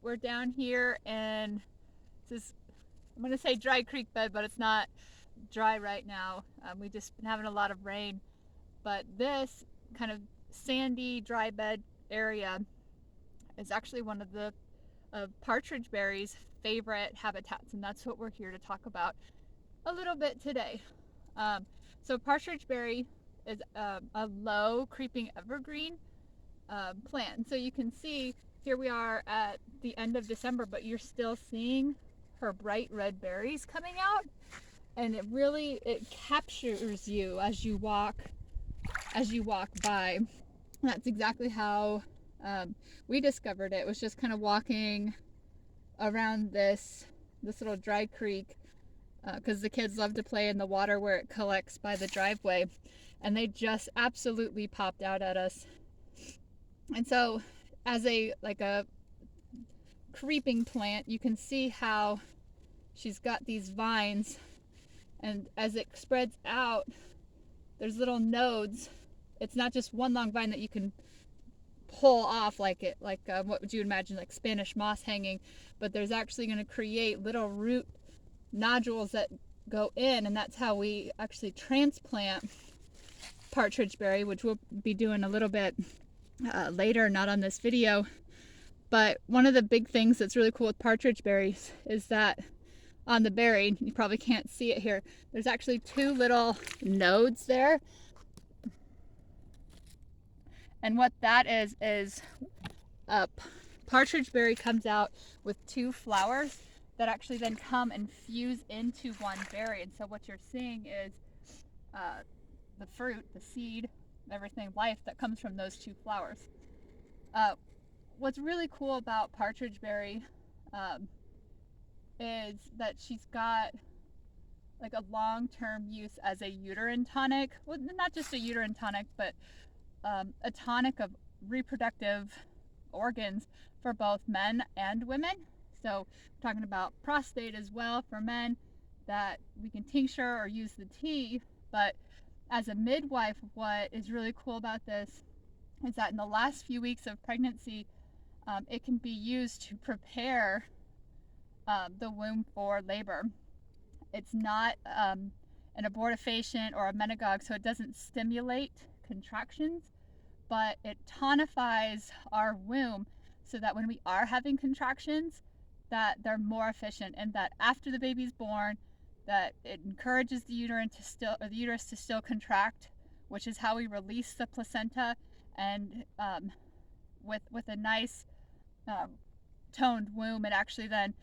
We're down here and this is, I'm going to say dry creek bed, but it's not dry right now. We've just been having a lot of rain. But this kind of sandy, dry bed area is actually one of the Partridgeberry's favorite habitats, and that's what we're here to talk about a little bit today. So Partridgeberry is a low creeping evergreen plant. So you can see here we are at the end of December, but you're still seeing her bright red berries coming out, and it captures you as you walk by. That's exactly how we discovered it. It was just kind of walking around this little dry creek because the kids love to play in the water where it collects by the driveway, and they just absolutely popped out at us. And so as a creeping plant, you can see how she's got these vines, and as it spreads out, there's little nodes. It's not just one long vine that you can pull off like what would you imagine, like Spanish moss hanging, but there's actually going to create little root nodules that go in, and that's how we actually transplant Partridgeberry, which we'll be doing a little bit later, not on this video. But one of the big things that's really cool with Partridgeberries is that on the berry, you probably can't see it here, there's actually two little nodes there. And what that is Partridgeberry comes out with two flowers that actually then come and fuse into one berry. And so what you're seeing is the fruit, the seed, everything, life that comes from those two flowers. What's really cool about Partridgeberry is that she's got like a long-term use as a uterine tonic. Well, not just a uterine tonic, but a tonic of reproductive organs for both men and women. So we're talking about prostate as well for men, that we can tincture or use the tea. But as a midwife, what is really cool about this is that in the last few weeks of pregnancy, it can be used to prepare the womb for labor. It's not an abortifacient or a menagogue, so it doesn't stimulate contractions, but it tonifies our womb so that when we are having contractions, that they're more efficient, and that after the baby's born, that it encourages the uterus to still contract, which is how we release the placenta, and with a nice toned womb, it actually then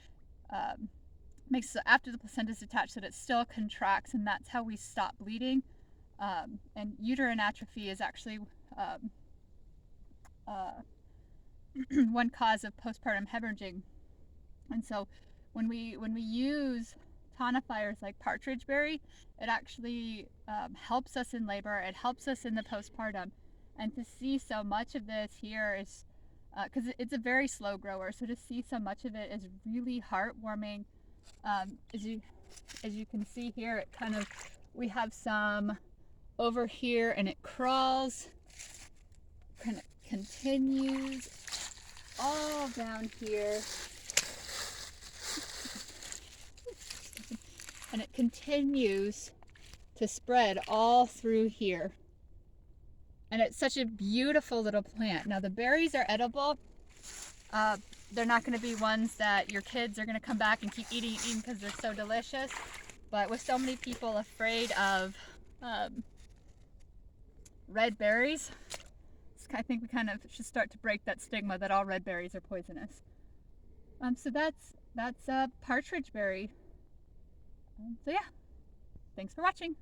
makes so after the placenta is detached that it still contracts, and that's how we stop bleeding. And uterine atrophy is actually one cause of postpartum hemorrhaging. And so when we use tonifiers like Partridgeberry, it actually helps us in labor, it helps us in the postpartum. And to see so much of this here is because it's a very slow grower, so to see so much of it is really heartwarming. As you can see here, it kind of, we have some over here, and it crawls, kind of continues all down here, and it continues to spread all through here. And it's such a beautiful little plant. Now the berries are edible. They're not going to be ones that your kids are going to come back and keep eating because they're so delicious. But with so many people afraid of red berries, I think we kind of should start to break that stigma that all red berries are poisonous. So that's Partridgeberry. So yeah, thanks for watching.